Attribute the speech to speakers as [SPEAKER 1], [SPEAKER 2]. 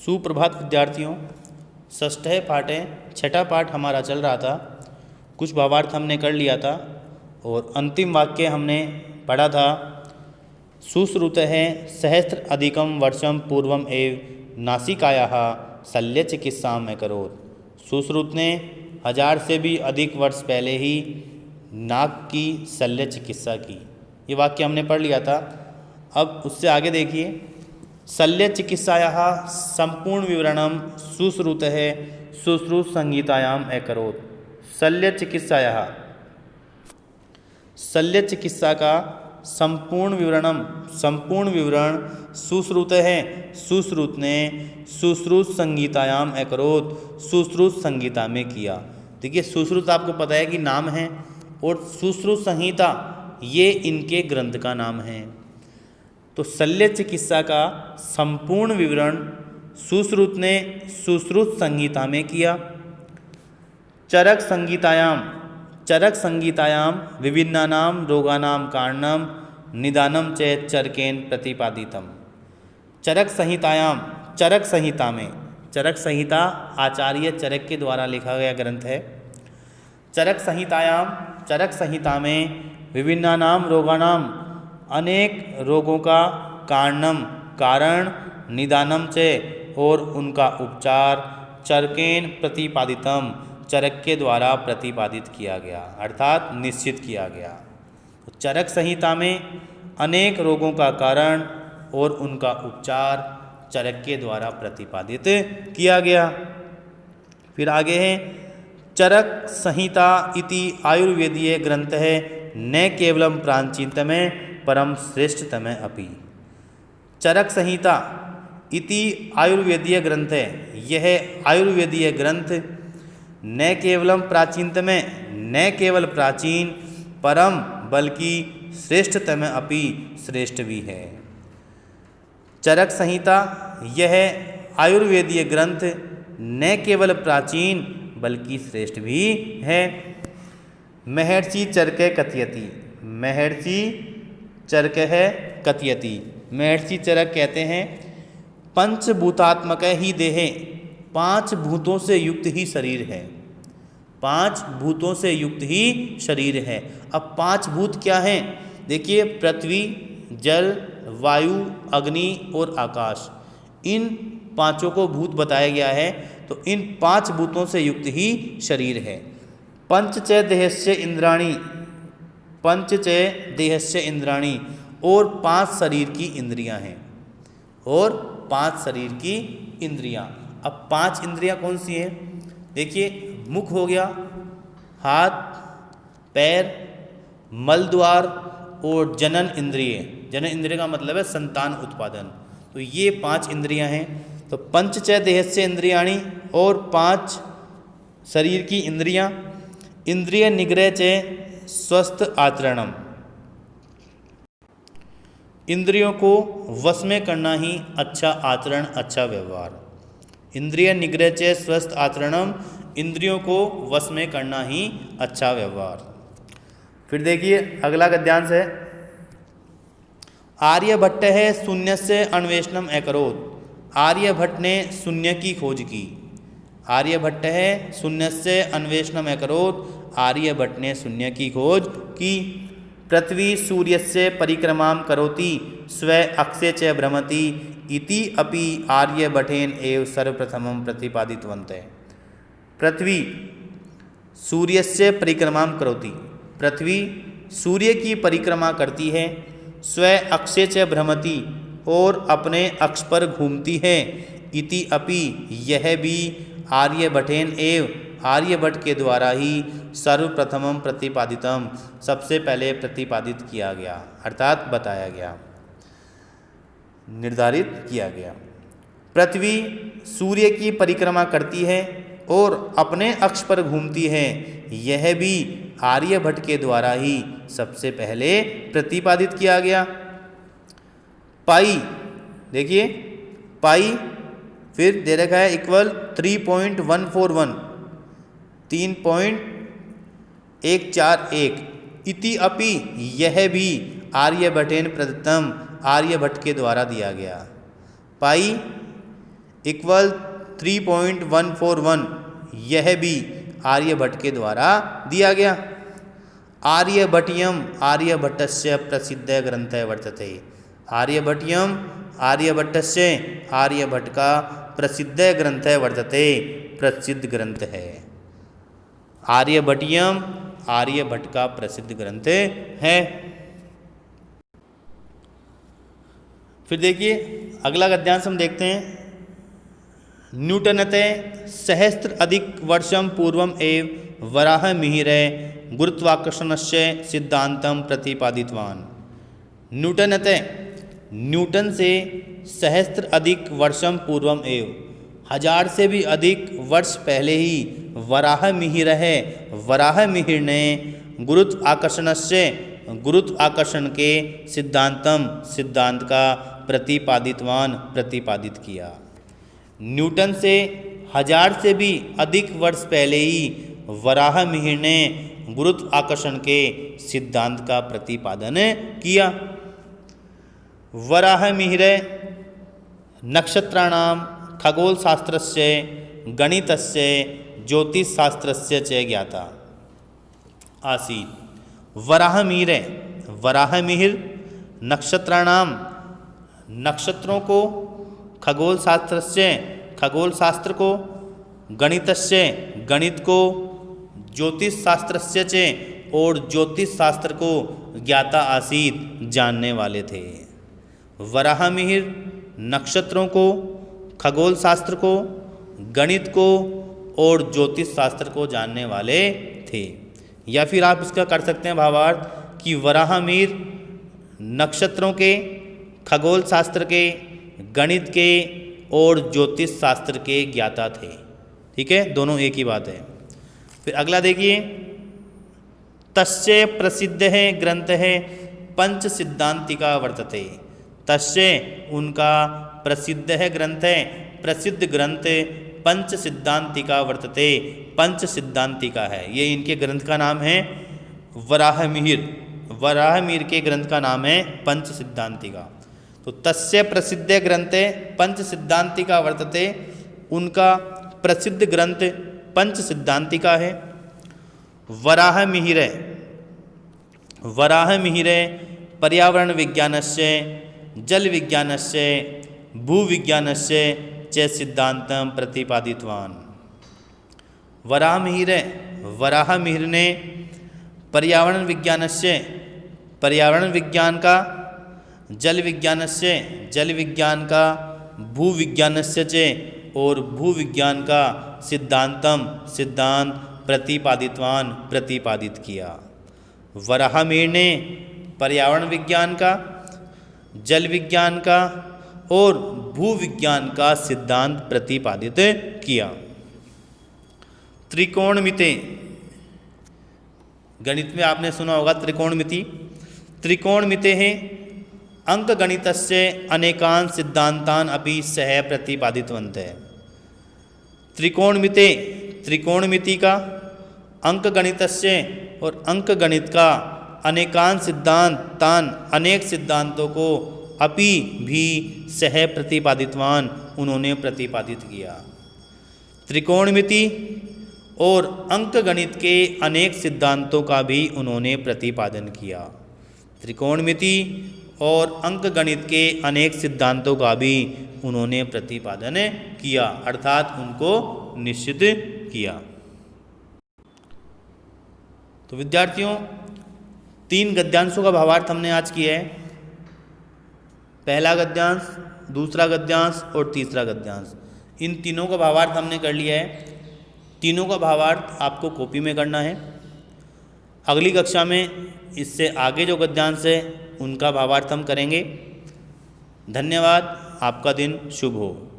[SPEAKER 1] सुप्रभात विद्यार्थियों। षष्ठे पाठे छठा पाठ हमारा चल रहा था। कुछ भावार्थ हमने कर लिया था और अंतिम वाक्य हमने पढ़ा था। सुश्रुतः सहस्त्र अधिकम वर्षम पूर्वम एव नासिकायाः शल्य चिकित्साम अकरोत्। सुश्रुत ने 1000 से भी अधिक वर्ष पहले ही नाक की शल्य चिकित्सा की। ये वाक्य हमने पढ़ लिया था। अब उससे आगे देखिए, शल्य चिकित्सायाः संपूर्ण विवरणम सुश्रुतः सुश्रुत संहितायाम अकरोत्। शल्य चिकित्सा का संपूर्ण विवरण सुश्रुतः सुश्रुत ने सुश्रुत संहितायाम अकरोत्, सुश्रुत संहिता में किया। देखिए, सुश्रुत आपको पता है कि नाम है और सुश्रुत संहिता ये इनके ग्रंथ का नाम है। तो शल्य चिकित्सा का संपूर्ण विवरण सुश्रुत ने सुश्रुत संहिता में किया। चरक संहितायाम विभिन्नानाम रोगानाम कारणम निदानम च चरकेन प्रतिपादितम। चरक संहिता आचार्य चरक के द्वारा लिखा गया ग्रंथ है। चरक संहिता में विभिन्नानाम रोगानाम अनेक रोगों का कारण निदानम च और उनका उपचार चरकेन प्रतिपादितम चरक के द्वारा प्रतिपादित किया गया, अर्थात निश्चित किया गया। तो चरक संहिता में अनेक रोगों का कारण और उनका उपचार चरक के द्वारा प्रतिपादित किया गया। फिर आगे है, चरक संहिता इति आयुर्वेदीय ग्रंथ है, न केवलम प्राचीनतमः परम श्रेष्ठतमः अपि। चरक संहिता इति आयुर्वेदीय ग्रंथ है, यह आयुर्वेदीय ग्रंथ न केवलम प्राचीनतमः, न केवल प्राचीन, परम बल्कि श्रेष्ठतमः अपि श्रेष्ठ भी है। चरक संहिता यह आयुर्वेदीय ग्रंथ न केवल प्राचीन बल्कि श्रेष्ठ भी है। महर्षि चरके कथयति, महर्षि चरक कहते हैं, पंचभूतात्मक ही देह, 5 भूतों से युक्त ही शरीर है। 5 भूतों से युक्त ही शरीर है। अब 5 भूत क्या हैं? देखिए, पृथ्वी, जल, वायु, अग्नि और आकाश, इन 5 को भूत बताया गया है। तो इन 5 भूतों से युक्त ही शरीर है। पंच च देहस्य इंद्राणी, और 5 शरीर की इंद्रियां हैं। अब 5 इंद्रियां कौन सी हैं? देखिए, मुख हो गया, हाथ, पैर, मलद्वार और जनन इंद्रिय का मतलब है संतान उत्पादन। तो ये 5 इंद्रियां हैं। तो पंच च देहस्य इंद्रियाणि, और 5 शरीर की इंद्रियां। इंद्रिय निग्रह च स्वस्थ आचरणम, इंद्रियों को वश में करना ही अच्छा आचरण, अच्छा व्यवहार। इंद्रिय निग्रह च स्वस्थ आचरणम, इंद्रियों को वश में करना ही अच्छा व्यवहार। फिर देखिए, अगला गद्यांश है, आर्यभट्ट है शून्य से अन्वेषणम अकरोत्। आर्यभट्ट ने शून्य की खोज की। आर्यभट्ट है शून्य से अन्वेषणम अकरोत्, आर्यभट्ट ने शून्य की खोज की। पृथ्वी सूर्यस्य परिक्रमां करोति स्व अक्षे च भ्रमति इति अपि आर्यभट्टेन एव सर्वप्रथमं प्रतिपादितवन्तः। पृथ्वी सूर्यस्य परिक्रमां करोति, पृथ्वी सूर्य की परिक्रमा करती है। स्व अक्षे च भ्रमति, और अपने अक्ष पर घूमती है। इति अपि, यह भी आर्यभट्टेन एव, आर्यभट्ट के द्वारा ही सर्वप्रथमं प्रतिपादितम, सबसे पहले प्रतिपादित किया गया, अर्थात बताया गया, निर्धारित किया गया। पृथ्वी सूर्य की परिक्रमा करती है और अपने अक्ष पर घूमती है, यह भी आर्यभट्ट के द्वारा ही सबसे पहले प्रतिपादित किया गया। पाई, देखिए पाई, फिर दे रखा है इक्वल 3.141, 3.141। इति अपि, यह भी आर्यभट्टेन प्रदत्तम, आर्यभट्ट के द्वारा दिया गया। पाई इक्वल 3.141 यह भी आर्यभट्ट के द्वारा दिया गया। आर्यभट्टियम आर्यभट्टस्य प्रसिद्ध ग्रंथ वर्तते। आर्यभट्टियम आर्यभट्टस्य आर्यभट्ट का प्रसिद्ध ग्रंथ वर्तते, प्रसिद्ध ग्रंथ है। आर्यभट्टियम आर्यभट्ट का प्रसिद्ध ग्रंथ है। फिर देखिए अगला गद्यांश हम देखते हैं। न्यूटनते सहस्त्र अधिक वर्षम पूर्वम एव वराहमिहिरे गुरुत्वाकर्षणस्य सिद्धांतम प्रतिपादितवान। न्यूटनते न्यूटन से सहस्त्र अधिक वर्षम पूर्वम एव 1000 से भी अधिक वर्ष पहले ही वराहमिहिर ने गुरुत्व आकर्षण के सिद्धांत का प्रतिपादित किया। न्यूटन से 1000 से भी अधिक वर्ष पहले ही वराहमिहिर ने गुरुत्व आकर्षण के सिद्धांत का प्रतिपादन किया। वराहमिहिर नक्षत्राणाम खगोलशास्त्रस्य गणितस्य ज्योतिषशास्त्रस्य च ज्ञाता आसीत्। वराहमिहिर नक्षत्राणाम नक्षत्रों को, खगोलशास्त्र को, गणितस्य गणित को, ज्योतिषशास्त्रस्य च और ज्योतिषशास्त्र को ज्ञाता आसीत् जानने वाले थे। वराहमिहिर नक्षत्रों को, खगोलशास्त्र को, गणित को और ज्योतिषशास्त्र को जानने वाले थे। या फिर आप इसका कर सकते हैं भावार्थ कि वराहमिहिर नक्षत्रों के, खगोलशास्त्र के, गणित के और ज्योतिष शास्त्र के ज्ञाता थे। ठीक है, दोनों एक ही बात है। फिर अगला देखिए। तस्य प्रसिद्ध है ग्रंथ है पंच सिद्धांतिका वर्तते। तस्य उनका प्रसिद्ध है ग्रंथ है, प्रसिद्ध ग्रंथ पंच सिद्धांतिका वर्तते, पंच सिद्धांतिका है। ये इनके ग्रंथ का नाम है वराहमिहिर के ग्रंथ का नाम है पंच सिद्धांतिका। तो तस्य प्रसिद्ध ग्रंथे पंच सिद्धांतिका वर्तते, उनका प्रसिद्ध ग्रंथ पंच सिद्धांतिका है। वराहमिहिर पर्यावरण विज्ञानस्य जल विज्ञानस्य भूविज्ञानस्य च सिद्धांतं प्रतिपादितवान। वराहमिहिर ने पर्यावरण विज्ञान का, जल विज्ञान का, भूविज्ञानस्य च और भूविज्ञान का सिद्धांत प्रतिपादित किया। वराहमिहिर ने पर्यावरण विज्ञान का, जल विज्ञान का और भूविज्ञान का सिद्धांत प्रतिपादित किया। त्रिकोणमिति, गणित में आपने सुना होगा त्रिकोणमिति है अंकगणितस्य अनेकान् सिद्धान्तान् अपि सह प्रतिपादितवन्तः। त्रिकोणमिति का, अंकगणितस्य और अंकगणित का अनेकान् सिद्धान्तान् अनेक सिद्धांतों को अपि भी सह प्रतिपादितवान उन्होंने प्रतिपादित किया। त्रिकोणमिति और अंकगणित के अनेक सिद्धांतों का भी उन्होंने प्रतिपादन किया। त्रिकोणमिति और अंकगणित के अनेक सिद्धांतों का भी उन्होंने प्रतिपादन किया, अर्थात उनको निश्चित किया। तो विद्यार्थियों 3 गद्यांशों का भावार्थ हमने आज किया है। पहला गद्यांश, दूसरा गद्यांश और तीसरा गद्यांश, इन तीनों का भावार्थ हमने कर लिया है। तीनों का भावार्थ आपको कॉपी में करना है। अगली कक्षा में इससे आगे जो गद्यांश है उनका भावार्थ हम करेंगे। धन्यवाद। आपका दिन शुभ हो।